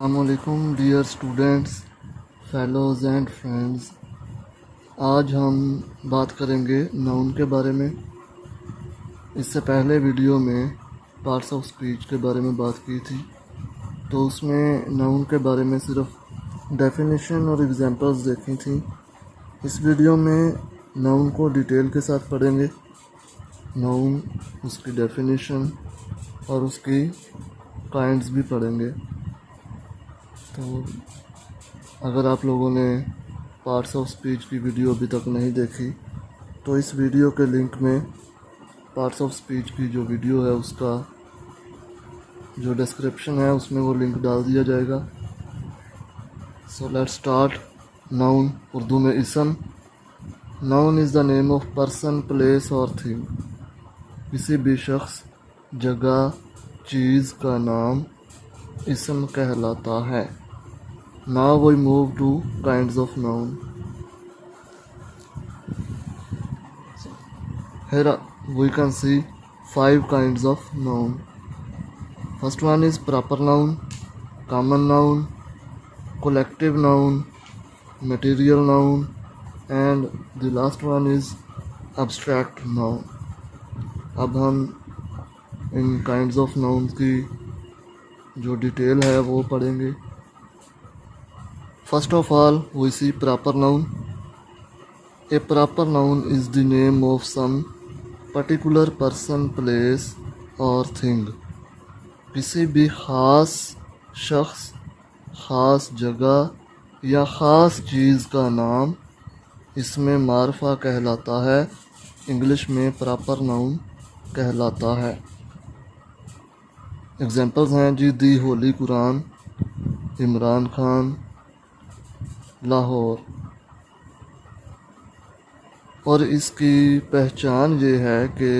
अस्सलामुअलैकुम dear students, fellows and friends. आज हम बात करेंगे नाउन के बारे में। इससे पहले वीडियो में पार्ट्स ऑफ स्पीच के बारे में बात की थी, तो उसमें नाउन के बारे में सिर्फ डेफिनेशन और एग्जांपल्स देखी थी। इस वीडियो में नाउन को डिटेल के साथ पढ़ेंगे। नाउन, उसकी डेफिनेशन और उसकी काइंड्स भी पढ़ेंगे। तो अगर आप लोगों ने पार्ट्स ऑफ स्पीच की वीडियो अभी तक नहीं देखी, तो इस वीडियो के लिंक में पार्ट्स ऑफ स्पीच की जो वीडियो है उसका जो डिस्क्रिप्शन है उसमें वो लिंक डाल दिया जाएगा। So let's start. Noun, Urdu में इसम। Noun is the name of person, place और थिंग। किसी भी शख्स, जगह, चीज़ का नाम इसम कहलाता है। Now we move to kinds of noun. Here we can see 5 kinds of noun. First one is proper noun, common noun, collective noun, material noun, and the last one is abstract noun. अब हम इन kinds of nouns की जो detail है वो पढ़ेंगे। First of all, we see proper noun. A proper noun is the name of some particular person, place or thing. किसी भी ख़ास शख्स, ख़ास जगह या ख़ास चीज़ का नाम इसमें मारफा कहलाता है। इंग्लिश में प्रॉपर नाउन कहलाता है। एग्जांपल्स हैं जी, दी होली कुरान, इमरान खान, लाहौर। और इसकी पहचान ये है कि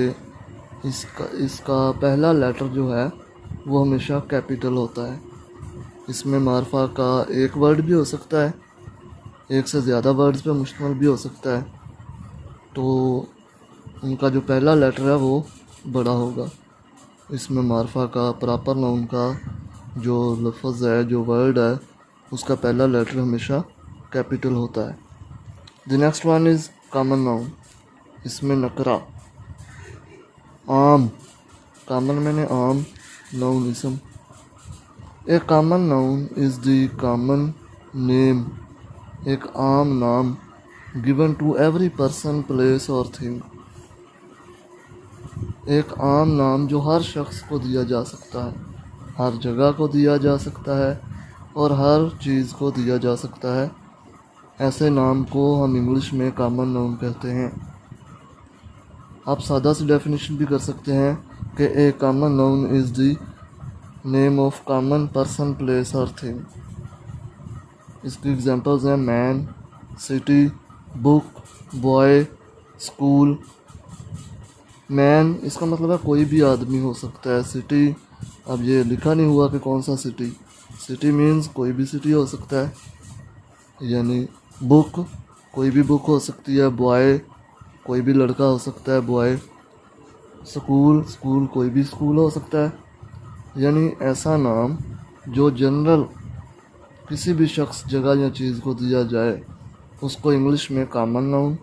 इसका पहला लेटर जो है वो हमेशा कैपिटल होता है। इसमें मारफा का एक वर्ड भी हो सकता है, एक से ज़्यादा वर्ड्स पे मुश्तमिल भी हो सकता है, तो उनका जो पहला लेटर है वो बड़ा होगा। इसमें मारफा का, प्रॉपर नाउन का जो लफ्ज़ है, जो वर्ड है, उसका पहला लेटर हमेशा कैपिटल होता है। The next one is common noun. इसमें नकरा, आम, कॉमन मैंने आम, नाउन इसम। A common noun is the common name, एक आम नाम given to every person, place और थिंग। एक आम नाम जो हर शख्स को दिया जा सकता है, हर जगह को दिया जा सकता है और हर चीज़ को दिया जा सकता है। ऐसे नाम को हम इंग्लिश में कॉमन नाउन कहते हैं। आप सादा सी डेफिनेशन भी कर सकते हैं कि a common noun is the name of common person, place और थिंग। इसकी एग्जांपल्स हैं man, city, book, boy, school. Man, इसका मतलब है कोई भी आदमी हो सकता है। सिटी, अब ये लिखा नहीं हुआ कि कौन सा सिटी। सिटी मीन्स कोई भी सिटी हो सकता है, यानी बुक, कोई भी बुक हो सकती है। बॉय, कोई भी लड़का हो सकता है, बॉय। स्कूल, स्कूल कोई भी स्कूल हो सकता है। यानी ऐसा नाम जो जनरल किसी भी शख्स, जगह या चीज़ को दिया जाए उसको इंग्लिश में कॉमन नाउन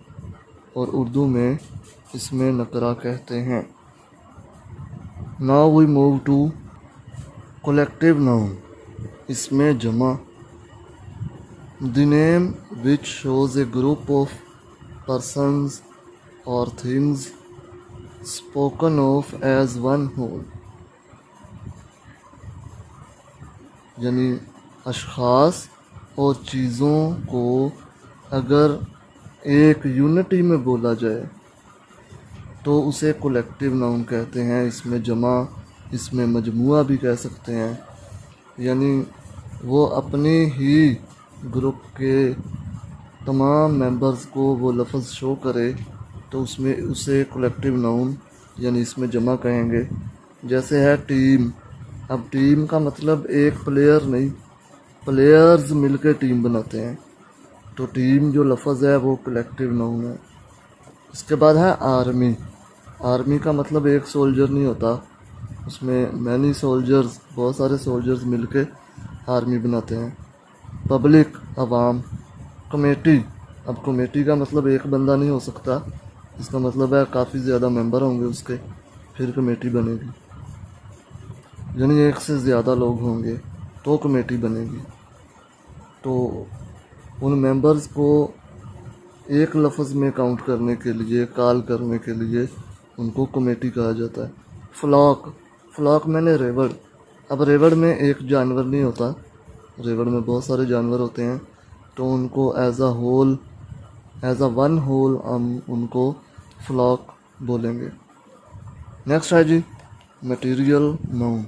और उर्दू में इसमें नकरा कहते हैं। Now we move to collective noun. इसमें जमा, the name which shows a group of persons or things spoken of as one whole। यानी अशख़ास और चीज़ों को अगर एक यूनिटी में बोला जाए तो उसे कलेक्टिव नाउन कहते हैं। इसमें जमा, इसमें मजमुआ भी कह सकते हैं। यानी वो अपने ही ग्रुप के तमाम मेंबर्स को वो लफ्ज़ शो करे तो उसमें उसे कलेक्टिव नाउन यानी इसमें जमा कहेंगे। जैसे है टीम। अब टीम का मतलब एक प्लेयर नहीं, प्लेयर्स मिलकर टीम बनाते हैं, तो टीम जो लफ्ज़ है वो कलेक्टिव नाउन है। इसके बाद है आर्मी। आर्मी का मतलब एक सोल्जर नहीं होता, उसमें मैनी सोल्जर्स, बहुत सारे सोल्जर्स मिलके आर्मी बनाते हैं। पब्लिक आवाम। कमेटी, अब कमेटी का मतलब एक बंदा नहीं हो सकता, इसका मतलब है काफ़ी ज़्यादा मेंबर होंगे उसके, फिर कमेटी बनेगी, यानी एक से ज़्यादा लोग होंगे तो कमेटी बनेगी। तो उन मेंबर्स को एक लफ्ज़ में काउंट करने के लिए, कॉल करने के लिए उनको कमेटी कहा जाता है। फ्लॉक, फ्लॉक मैंने रेवड़। अब रेवड़ में एक जानवर नहीं होता, रेवड़ में बहुत सारे जानवर होते हैं, तो उनको as a whole, as a one whole हम उनको फ्लॉक बोलेंगे। नेक्स्ट है जी मटेरियल नाउन।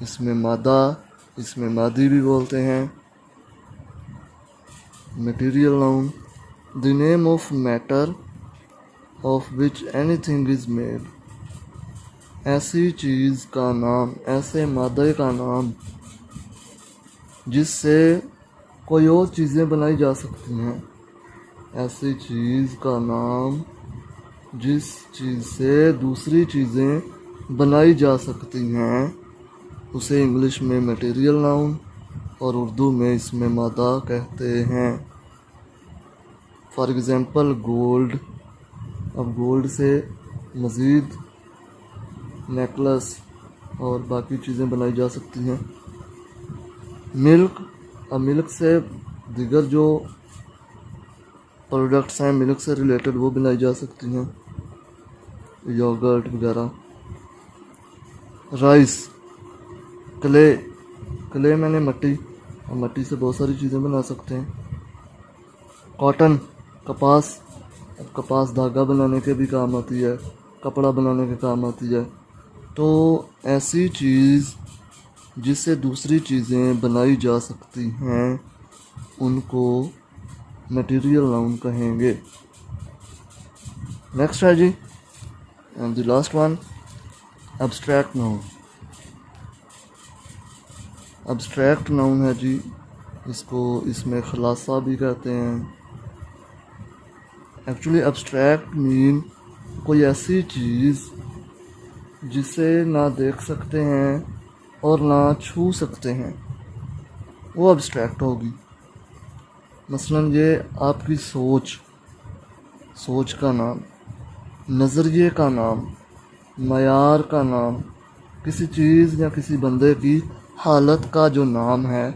इसमें मादा, इसमें मादी भी बोलते हैं। Material noun, the name of matter of which anything is made. ऐसी चीज़ का नाम, ऐसे मादे का नाम जिससे कोई और चीज़ें बनाई जा सकती हैं। ऐसी चीज़ का नाम जिस चीज़ से दूसरी चीज़ें बनाई जा सकती हैं उसे इंग्लिश में मटेरियल नाउन और उर्दू में इसमें मादा कहते हैं। For example gold. अब गोल्ड से मज़ीद नेकलेस और बाकी चीज़ें बनाई जा सकती हैं। मिल्क, अब मिल्क से दीगर जो प्रोडक्ट्स हैं मिल्क से रिलेटेड वो बनाई जा सकती हैं, योगर्ट वगैरह। राइस, क्ले, क्ले मैंने मिट्टी, और मिट्टी से बहुत सारी चीज़ें बना सकते हैं। कॉटन, कपास, अब कपास धागा बनाने के भी काम आती है, कपड़ा बनाने के काम आती है। तो ऐसी चीज़ जिससे दूसरी चीज़ें बनाई जा सकती हैं उनको मटेरियल नाउन कहेंगे। नेक्स्ट है जी and the last one abstract noun. Abstract noun है जी, इसको इसमें खुलासा भी कहते हैं। एक्चुअली एब्स्ट्रैक्ट मीन कोई ऐसी चीज़ जिसे ना देख सकते हैं और ना छू सकते हैं, वो एब्स्ट्रैक्ट होगी। मसलन ये आपकी सोच, सोच का नाम, नज़रिए का नाम, मयार का नाम, किसी चीज़ या किसी बंदे की हालत का जो नाम है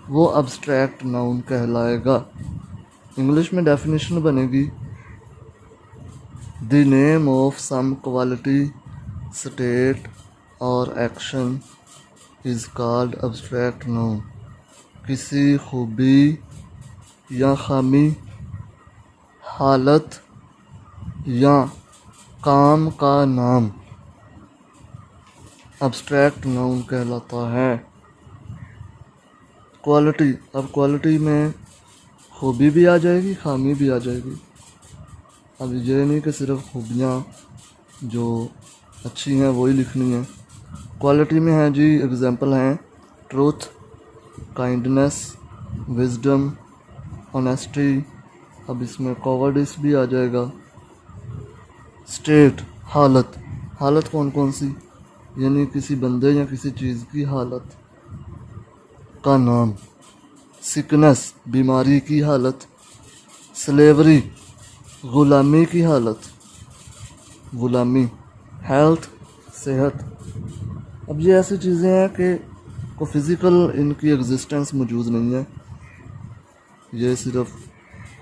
वो एब्स्ट्रैक्ट नाउन कहलाएगा। इंग्लिश में डेफिनेशन बनेगी, the name of some quality, state और action is called abstract noun. किसी खूबी या खामी, हालत या काम का नाम एब्स्ट्रैक्ट नाउन कहलाता है। क्वालिटी, अब क्वालिटी में खूबी भी आ जाएगी, खामी भी आ जाएगी। अब ये नहीं कि सिर्फ खूबियाँ जो अच्छी हैं वही लिखनी है। क्वालिटी में है जी, एग्जांपल हैं ट्रूथ, काइंडनेस, विजडम, ऑनेस्टी। अब इसमें कॉवर्डिस भी आ जाएगा। स्टेट, हालत, हालत कौन कौन सी, यानी किसी बंदे या किसी चीज़ की हालत का नाम। सिकनेस, बीमारी की हालत। स्लेवरी, ग़ुलामी की हालत, ग़ुलामी। हेल्थ, सेहत। अब ये ऐसी चीज़ें हैं कि को फिज़िकल इनकी एग्जिस्टेंस मौजूद नहीं है, ये सिर्फ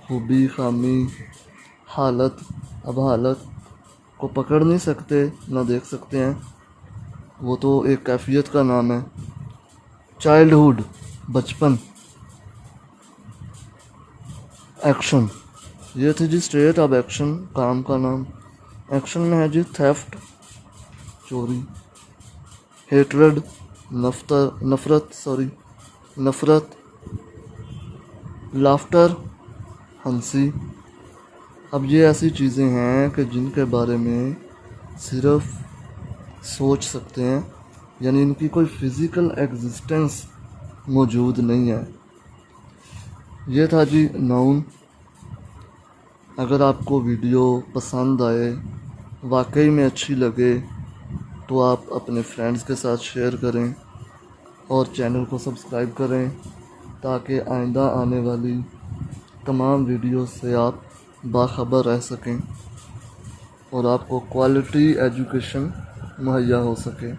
खूबी, खामी, हालत। अब हालत को पकड़ नहीं सकते, ना देख सकते हैं, वो तो एक कैफियत का नाम है। चाइल्डहुड, बचपन। एक्शन, ये थी जी स्टेट। अब एक्शन, काम का नाम। एक्शन में है जी थेफ्ट, चोरी। हेट्रेड, नफ़रत। लाफ्टर, हंसी। अब ये ऐसी चीज़ें हैं कि जिनके बारे में सिर्फ सोच सकते हैं, यानी इनकी कोई फिज़िकल एग्जिस्टेंस मौजूद नहीं है। ये था जी नाउन। अगर आपको वीडियो पसंद आए, वाकई में अच्छी लगे, तो आप अपने फ्रेंड्स के साथ शेयर करें और चैनल को सब्सक्राइब करें ताकि आइंदा आने वाली तमाम वीडियो से आप बाखबर रह सकें और आपको क्वालिटी एजुकेशन मुहैया हो सके।